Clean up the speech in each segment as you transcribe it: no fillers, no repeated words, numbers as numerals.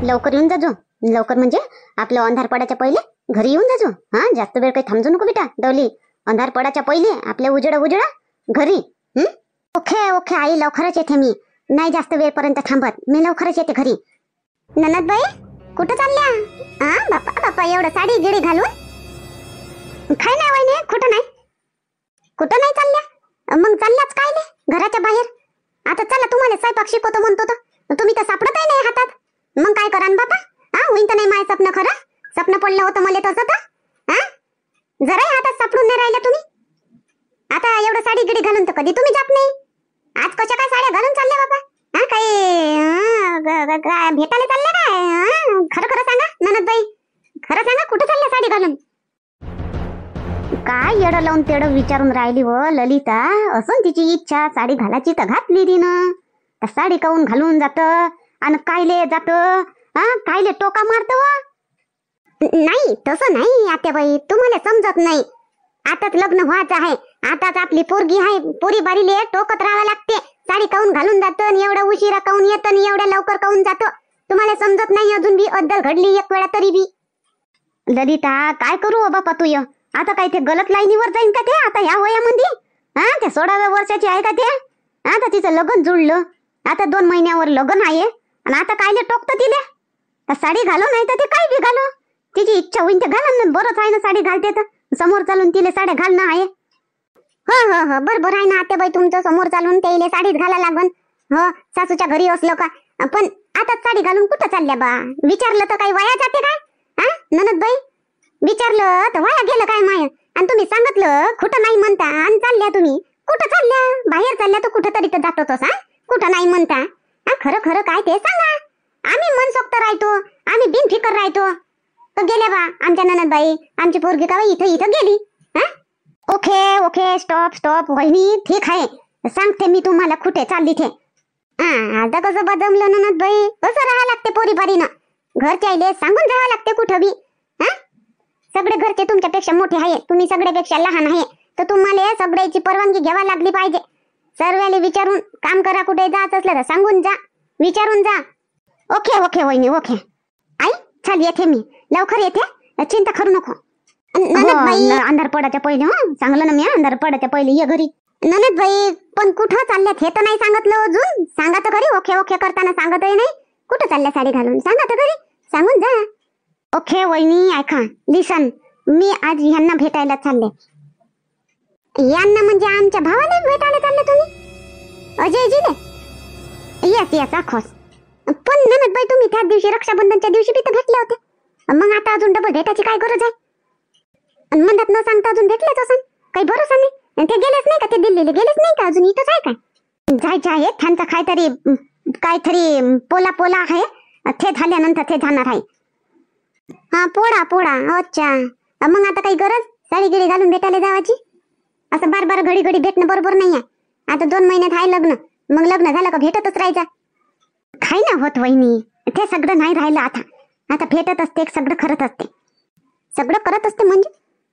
लवकर येऊन जाजो. लवकर म्हणजे आपलं अंधार पडायच्या पहिले घरी येऊन जाजो. हा, जास्त वेळ काही थांबजो नको बेटा. डवली, अंधार पडायच्या पहिले आपल्या उजेडा घरी. ओके ओके आई, लवकरच येते मी. नाही जास्त वेळपर्यंत थांबत मी, लवकरच येते घरी. ननदबाई कुठं चालल्या? हा बापा बापा, एवढं साडी गिडी घालून? काय नाही वहिनी, कुठं नाही चालल्या. मग चालल्याच काय नाही घराच्या बाहेर? आता चला, तुम्हाला स्वयंपाक शिकवतो म्हणतो तर तुम्ही तर सापडतही नाही हातात. मग काय करान बापा? हा, होईन तर नाही माझं स्वप्न खरं? स्वप्न पडलं होतं मला तसं तर. हा, जराही हातात सापडून नाही राहिल्या तुम्ही. आता एवढं साडी गिडी घालून तर कधी तुम्ही जात नाही. आज कशा काय साड्या घालून चालल्या बाबा? हा, काही भेटायला चालल्या काय? खरं खरं सांगा ननदबाई, खरं सांगा, कुठं चालल्या साडी घालून? काय येडं लावून तेडं विचारून राहिली व ललिता. असं तिची इच्छा साडी घालायची तर घातली तिनं. साडी काऊन घालून जात आणि कायले जात? हा, कायले टोका मारत व? नाही तसं नाही आत्याबाई, तुम्हाला समजत नाही. आताच लग्न व्हायचं आहे, आताच आपली पोरगी आहे, पोरी बारीले टोकत राहावं लागते. साडी काऊन घालून जात, एवढ्या उशिरा काऊन येत, एवढ्या लवकर काऊन जात? तुम्हाला समजत नाही अजून बी? अद्दल घडली एक वेळा तरी बी. ललिता, काय करू बापा तू? आता काय ते गलत लाईनीवर जाईन का ते आता ह्या वयामध्ये? हा, ते 16व्या वर्षाची आहे का ते? आता तिचं लग्न जुळलं, आता 2 महिन्यावर लग्न आहे आणि आता कायले टोकतं तिले? साडी घालो नाही तर ते काय बी घालो, तिची इच्छा होईन ते घालून. बरंच आहे ना, साडी घालते तर समोर चालून तिले साड्या घालणं आहे. हो हो हो, बरोबर आहे ना आत्याबाई, तुमचं समोर चालून त्याला साडीच घाला लागन. हो, सासूच्या घरी असलो का. पण आता साडी घालून कुठं चालल्या बा? विचारलं तर काही वाया जाते काय? हा ननदबाई, विचारलं तर वाया गेलं काय माय? आणि तुम्ही सांगितलं कुठं नाही म्हणता आणि चालल्या तुम्ही. कुठं चालल्या? बाहेर चालल्या तर कुठं तरी तर जातोच. हा, कुठं नाही म्हणता? खरं खरं काय ते सांगा. आम्ही मनसोक्त राहतो, आम्ही बिनफिकर राहतो. तर गेल्या बा आमच्या ननदबाई, आमची पोरगी का इथं इथं गेली. हा, ओके ओके, स्टॉप वहिनी, ठीक आहे, सांगते मी तुम्हाला कुठे चालली ते. आता कसं बदमलं ननदबाई, कसं राहा लागते पोरी बारीनं. घरच्याले सांगून जावं लागते कुठं बी. हा, सगळे घरचे तुमच्यापेक्षा मोठे आहे, तुम्ही सगळ्यापेक्षा लहान आहे, तर तुम्हाला सगळ्याची परवानगी घ्यावा लागली पाहिजे. सर्वाले विचारून काम करा. कुठे जायचं असलं तर सांगून जा, विचारून जा. ओके ओके वहिनी, ओके. आई चल, येते मी, लवकर येते, चिंता करू नको. अंधार पडायच्या पहिले. हा, सांगलं ना मी, अंधार पडायच्या पहिले ये घरी. ननदबाई, पण कुठं चालल्यात हे तर नाही सांगितलं अजून. सांगा तर घरी. ओके ओके करताना सांगतही नाही. कुठं चालल्या साडी घालून? सांगा तर घरी, सांगून जा. ओके वहिनी, ऐका, लिसन, मी आज ह्यांना भेटायला चालले. यांना म्हणजे आमच्या भावाला भेटायला चालले तुम्ही? अजयजीले? येस येस, आखोस. पण ननदबाई, तुम्ही त्या दिवशी रक्षाबंधनच्या दिवशी बी तर भेटले होते. मग आता अजून डबल भेटायची काय गरज आहे? म्हणतात न सांगता अजून भेटलेच असं काही भरोसा नाही. ते गेलेच नाही का? ते दिल्लीला गेलेच नाही का? अजून इथंच आहे काय? जायचं आहे. त्यांचा काहीतरी पोला आहे, ते झाल्यानंतर ते जाणार आहे. हा, पोळा. अच्छा, मग आता काही गरज साडी गिडी घालून भेटायला जावाची? असं बार घडी भेटणं बरोबर नाही आहे. आता 2 महिन्यात आहे लग्न, मग लग्न झालं का भेटतच राहायचं? काही ना होत वहिनी, ते सगळं नाही राहिलं. आता भेटत असते, सगळं करत असते. सगळं करत असते म्हणजे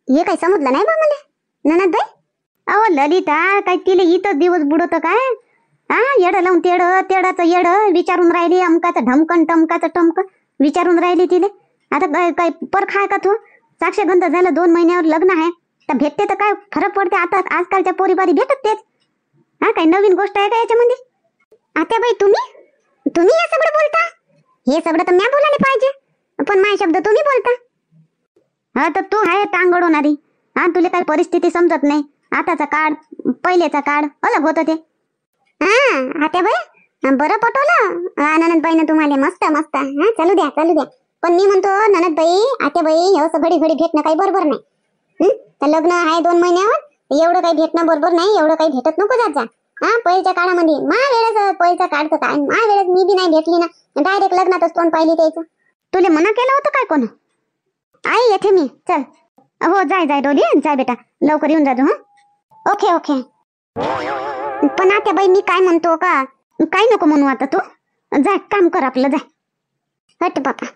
हे काही समजलं नाही बा मला ननदबाई. अहो ललिता, काय तिला इथं दिवस बुडवतं काय? हा, येडं लावून तेडाचं येडं विचारून राहिली. अमकाचं ढमकन टमकाचं टमक विचारून राहिली तिले. आता काय परख आहे का तू? साक्षगंध झालं, 2 महिन्यावर लग्न आहे, तर भेटते तर काय फरक पडते? आता आजकालच्या पोरीबारी भेटत तेच. हा, काही नवीन गोष्ट आहे का याच्यामध्ये? आत्याबाई, तुम्ही हे सगळं बोलता? हे सगळं तर मी बोलायला पाहिजे, पण माझे शब्द तुम्ही बोलता. हा, तर तू आहे टांगडवणारी. हा, तुला काही परिस्थिती समजत नाही. आताचा काळ, पहिलेचा काळ अलग होतं ते. हा आत्याबाई, बरं पटवलं आनंदबाईनं तुम्हाला. मस्त. हा, चालू द्या. पण मी म्हणतो ननदबाई, आत्याबाई, हे असं घडी भेटणं काही बरोबर नाही. तर लग्न आहे 2 महिन्यावर, एवढं काही भेटणं बरोबर नाही. एवढं काही भेटत नको जात जा. हा, पहिल्याच्या काळामध्ये वेळेस पैसा काढतं काय? वेळेस मी बी नाही भेटली ना, डायरेक्ट लग्नातच तोंड पाहिली त्याचं. तुले मना केलं होतं काय कोण? आई येते मी, चल. हो, जाय डोली, जाय बेटा, लवकर येऊन जातो. हा, ओके. पण आत्याबाई, मी काय म्हणतो का, काय नको म्हणू. आता तू जाय, काम कर आपलं, जाय. हट बापा,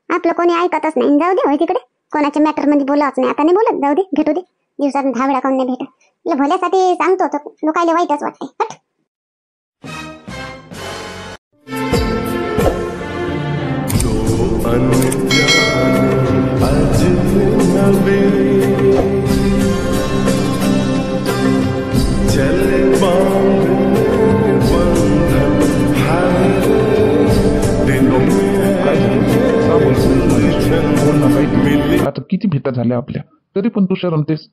आपलं कोणी ऐकतच नाही. जाऊ दे, होय तिकडे, कोणाच्या मॅटर मध्ये बोलावच नाही. आता नाही बोलत, जाऊ दे, भेटू दे. दिवसात 10 वेळा कोण नाही भेटत. भल्यासाठी सांगतो तर लोकायला वाईटच वाटते. हट. किती भेटा झाल्या आपल्या, तरी पण तू शरमतेस.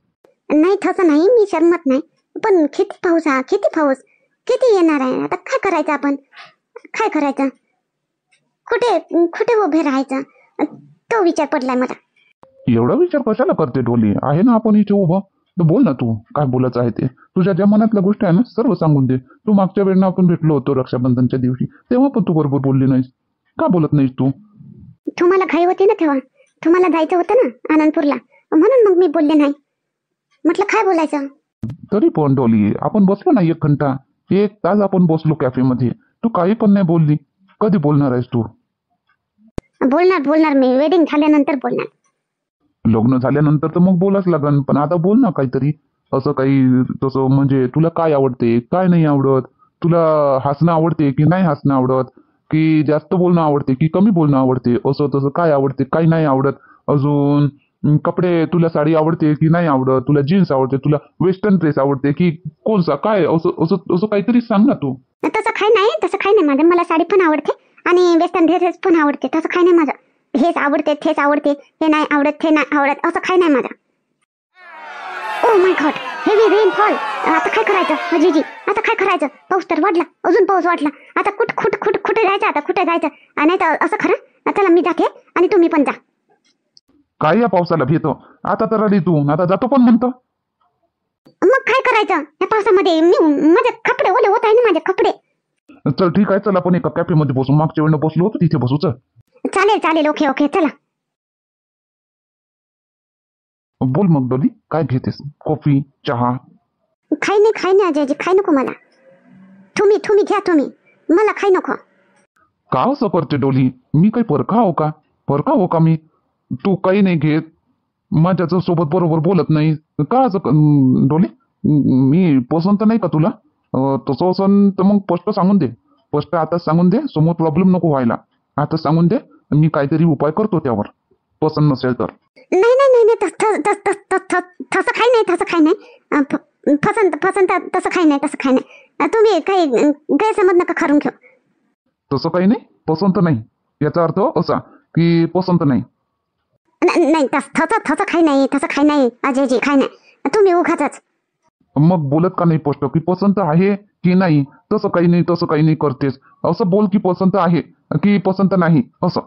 नाही तसं नाही, मी शरमत नाही. पण किती पाऊस हा, किती पाऊस, किती येणार आहे. आता काय करायचं आपण, काय करायचं, कुठे कुठे उभे राहायचं, तो विचार पडलाय मला. एवढा विचार कशाला करते डोली, आहे ना आपण इथे उभं. तर बोल ना, तू काय बोलायचं आहे ते, तुझ्या ज्या मनातल्या गोष्टी आहे ना सर्व सांगून दे. तू मागच्या वेळेला आपण भेटलो होतो रक्षाबंधनच्या दिवशी, तेव्हा पण तू बरोबर बोलली नाहीस. का बोलत नाहीस तू? तुम्हाला घाई होती ना तेव्हा, तुम्हाला जायचं होतं ना आनंदपूरला, म्हणून मग मी बोलले नाही. म्हटलं काय बोलायचं. तरी पण डोली, आपण बसलो ना 1 घंटा, 1 तास आपण बसलो कॅफेमध्ये, तू काही पण नाही बोलली. कधी बोलणार आहेस तू? बोलणार मी वेडिंग झाल्यानंतर बोलणार. लग्न झाल्यानंतर तर मग बोलाच लागन, पण आता बोल ना काहीतरी. असं काही तसं म्हणजे तुला काय आवडते, काय नाही आवडत, तुला हसणं आवडते की नाही हसणं आवडत, की जास्त बोलणं आवडते की कमी बोलणं आवडते, असं तसं काय आवडते, काय नाही आवडत. अजून कपडे, तुला साडी आवडते की नाही आवडत, तुला जीन्स आवडते, तुला वेस्टर्न ड्रेस आवडते की कोणसा, काय असं असं असं काहीतरी सांग ना तू. तसं काही नाही माझं. मला साडी पण आवडते आणि वेस्टर्न ड्रेस पण आवडते. तसं काही नाही माझं. हेच आवडते तेच आवडते, हे नाही आवडत ते नाही आवडत, असं काही नाही माझं. Oh my God, heavy rainfall. आता काय करायचं अजीजी, आता काय करायचं. पाऊस तर वाढला, अजून पाऊस वाढला. आता कुठे जायचं, आता कुठे जायचं. नाही तर असं खरं, चला मी जाते आणि तुम्ही पण जा. काय या पावसाला भेटो, आता तर आली तू, आता जातो पण म्हणतो. मग काय करायचं या पावसामध्ये, माझे कपडे ओले होत आहे ना, माझे कपडे. चल ठीक आहे, चल आपण एका कॅफेमध्ये बसू. मागच्या वेळेला बसलो होतो तिथे बसू. चल चालेल, ओके चला. बोल मग डोली, काय घेतेस, कॉफी, चहा? खाई नाही अजयजी, खाई नको मला. तुम्ही घ्या, मला खाई नको. का असं करते डोली, मी काही परका हो का मी? तू काही नाही घेत, माझ्या सोबत बरोबर बोलत नाही का असं डोली? मी पसंत नाही का तुला? तसं असं तर मग स्पष्ट सांगून दे, स्पष्ट आता सांगून दे, समोर प्रॉब्लेम नको व्हायला. आता सांगून दे, मी काहीतरी उपाय करतो त्यावर, पसंत नसेल तर. नाही तसं काही नाही. पसंत तसं काही नाही. तुम्ही काही गैरसमज नका करून घेऊ. तसं काही नाही, पसंत नाही याचा अर्थ असा की पसंत नाही. नाही तसं काही नाही अजयजी, काही नाही. तुम्ही उगाच. मग बोलत का नाही स्पष्ट की पसंत आहे की नाही? तसं काही नाही करतेस. असं बोल की पसंत आहे की पसंत नाही असं.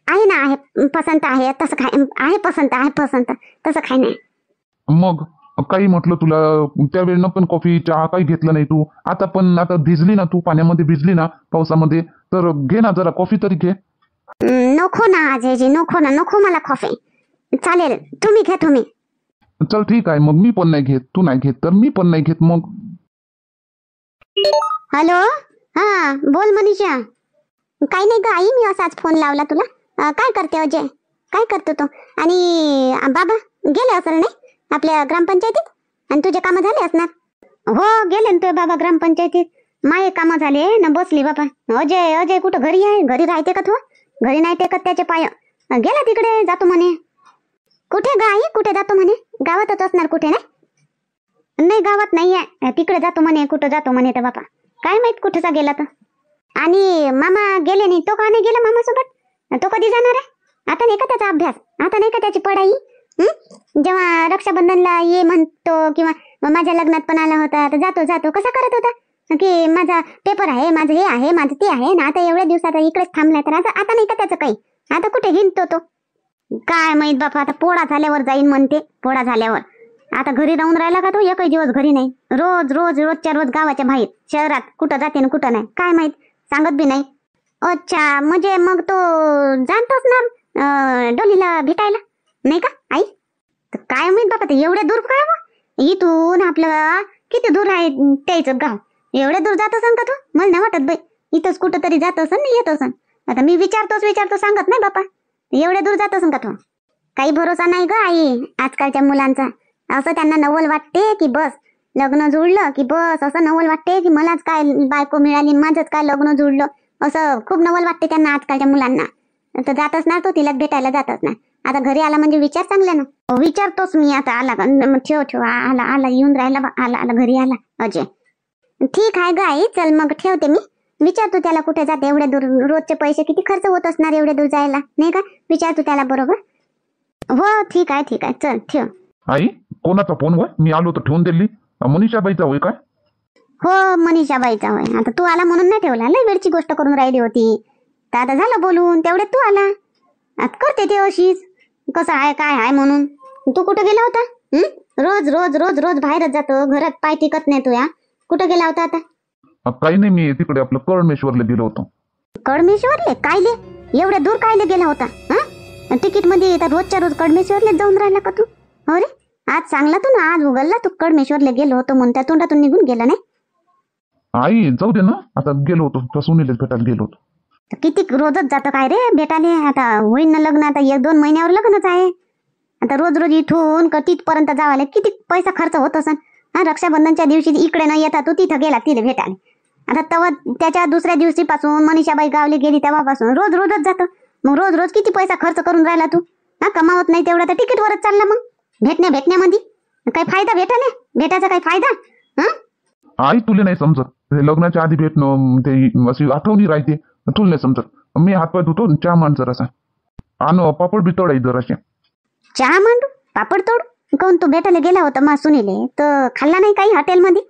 आहे ना, आहे पसंत आहे, तसं काय आहे, पसंत आहे पसंत, तसं काही नाही. मग काही म्हटलं तुला त्यावेळेला पण कॉफी चहा काही घेतलं नाही तू. आता भिजली ना तू, पाण्यामध्ये भिजली ना पावसामध्ये, तर घे ना जरा कॉफी तरी घे. नको ना अजयजी, नको मला कॉफी. चालेल, तुम्ही घ्या तुम्ही. चल ठीक आहे, मग मी पण नाही घेत, तू नाही घेत तर मी पण नाही घेत मग. हॅलो, हा बोल मनीषा. काही नाही ग आई, मी असाच फोन लावला तुला. काय करते अजय, काय करतो तो? आणि बाबा गेले असेल नाही आपल्या ग्रामपंचायतीत, आणि तुझे कामं झाले असणार. हो गेले ना तुझे बाबा ग्रामपंचायतीत. माये कामं झाले ना, बसली बाबा. अजय कुठं घरी आहे? घरी राहते का तू? घरी नाही टेकत त्याचे पाय. गेला तिकडे, जातो म्हणे. कुठे ग आई, कुठे जातो म्हणे? गावातच असणार कुठे. नाही गावात नाही आहे, तिकडे जातो म्हणे. कुठं जातो म्हणे तर बापा, काय माहित कुठेचा गेला तर. आणि मामा गेले नाही, तो का नाही गेला मामा सोबत? तो कधी जाणार आहे? आता नाही का त्याचा अभ्यास, आता नाही का त्याची पढाई? जेव्हा रक्षाबंधनला ये म्हणतो, किंवा माझ्या लग्नात पण आला होता, तर जातो कसा करत होता की माझा पेपर आहे, माझं हे आहे, माझं ते आहे ना. आता एवढ्या दिवसात इकडेच थांबलाय, तर आता नाही का त्याचं काही? आता कुठे हिंडतो तो? काय माहित बापा, आता पोळा झाल्यावर जाईन म्हणते. पोळा झाल्यावर आता घरी राहून राहिला का तो? एकही दिवस घरी नाही. रोजच्या रोज गावाच्या बाहेर शहरात कुठं जाते ना कुठं नाही, काय माहित, सांगत बी नाही. अच्छा, म्हणजे मग तो जाणतोच ना डोलीला भेटायला, नाही का आई? तर काय माहित बापा, ते एवढ्या दूर काय बा? इथून आपलं किती दूर आहे त्याचं गाव? एवढ्या दूर जात असन का तो? मला नाही वाटत बाई, इथंच कुठं तरी जात असन ना, येत असन. आता मी विचारतो सांगत नाही बापा, एवढ्या दूर जात असन का तो? काही भरोसा नाही ग आई आजकालच्या मुलांचा. असं त्यांना नवल वाटते की बस लग्न जुळलं की बस, असं नवल वाटते की मलाच काय बायको मिळाली, माझंच काय लग्न जुळलं, असं खूप नवल वाटते त्यांना आजकालच्या मुलांना. तर जातच ना तो, तिला भेटायला जातच ना. आता घरी आला म्हणजे विचार चांगला ना. विचारतोच मी आता. आला का? ठेव आला येऊन राहिला बा, आला घरी आला अजय. ठीक आहे ग आई, चल मग ठेवते मी. विचारतो त्याला कुठे जाते एवढ्या दूर. रोजचे पैसे किती खर्च होत असणार एवढ्या दूर जायला, नाही का? विचारतो त्याला बरोबर. हो ठीक आहे ठीक आहे, चल ठेव. आई कोणाचा फोन होय? मी आलो तर ठेवून दिली. मनीषाबाईचा होय काय? हो मनीषाबाईचा होय. आता तू आला म्हणून नाही ठेवला, लय वेळची गोष्ट करून राहिली होती. तर आता झालं बोलून, तेवढ्यात तू आला. आता करते ते अशीच, कसं आहे काय आहे म्हणून. तू कुठं गेला होता? रोज रोज रोज रोज बाहेरच जातो, घरात पाय टिकत नाही तू. या कुठं गेला होता आता? काही नाही, मी तिकडे आपलं कळमेश्वरला गेलो होतो. कडमेश्वरले कायले? एवढ्या दूर कायले गेला होता? तिकीट मध्ये रोजच्या रोज कडमेश्वरले जाऊन राहिला का तू? अरे आज सांगला तू ना, आज उघडला तू कडमेश्वरले गेलो होतो म्हणून, त्या तोंडातून निघून गेला नाही. आई जाऊ दे ना, आता गेलो होतो तर सुनीलच भेटायला गेलो होतो. किती रोजच जातं काय रे भेटाले? आता होईन ना लग्न, आता 1-2 महिन्यावर लग्नच आहे. आता रोज रोज इथून तिथपर्यंत जावाले किती पैसा खर्च होत असन. रक्षाबंधनच्या दिवशी इकडे न येता तू तिथं गेला तिथे भेटाले. आता तेव्हा त्याच्या दुसऱ्या दिवशीपासून मनीषाबाई गावली गेली तेव्हापासून रोज रोजच जातं. मग रोज रोज किती पैसा खर्च करून राहिला तू? कमावत नाही तेवढा तर तिकीटवरच चालला. मग भेटण्यामध्ये काही फायदा भेटायचा काही फायदा? आई तुला नाही समजत, लग्नाच्या आधी भेटणं ते अशी आठवणी राहते, तुला नाही समजत. मी हातपाय धुतो, चहा मान जरासा आणि पापड बी तळाई जराशे. चहा मांडू पापड तोड कोण? तू भेटायला गेला होता मा सुनीले तर खाल्ला नाही काही हॉटेलमध्ये?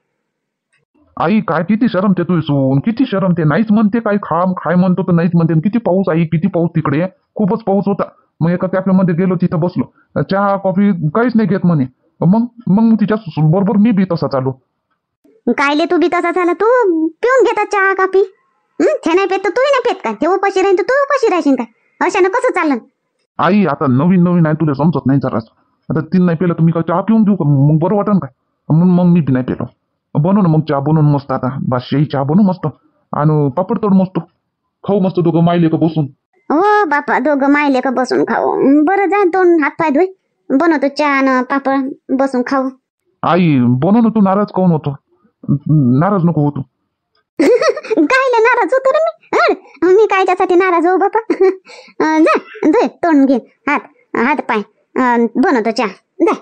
आई काय किती शरम ते तुझी सून, किती शरम ते. नाहीच म्हणते, काही खाय म्हणतो तर नाहीच म्हणते. किती पाऊस आई, किती पाऊस तिकडे, खूपच पाऊस होता. मग एका कॅफेमध्ये गेलो, तिथं बसलो, चहा कॉफी काहीच नाही घेत म्हणे. मग तिच्या बरोबर मी बी तसा चालू. कायले तू बी तसा झाला? तू पिऊन घेतात चहा कॉफी? ते नाही पेत तर तूही नाही पेत का? ते उपाशी राहीन तर तू उपाशी राहशील का? अशानं कसं चालन? आई आता नवीन नवीन आहे, तुला समजत नाही जरा. आता तीन नाही पेलं तुम्ही, का चहा पिऊन घेऊ का? मग बरं वाटन काय? मग मी बी नाही पेलो. बनव ना मग चहा, बनवून मस्त. आता बादशाही चहा बनवू मस्त, आणि पापड तोड मस्त, खाऊ मस्त दोघं मायले का बसून. हो बापा, दोघं मायले का बसून खाऊ? बरं जा, 2 हात पाय धुई, बनवतो चहा आणि पापड, बसून खाऊ. आई बनव ना, तू नाराज काऊन होतो? नाराज नको होतो. कायले नाराज होतो रे मी कायच्यासाठी नाराज होऊ बापा? जा धुई, तोंड घे, हात पाय, बनवतो चहा, जा.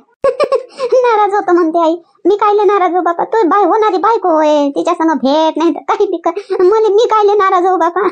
नाराज होतो म्हणते आई. मी कायले नाराज हो बापा? तू होणारी बायको होय, तिच्या संग भेट नाही तर काही बी कर. मी कायले नाराज हो बापा?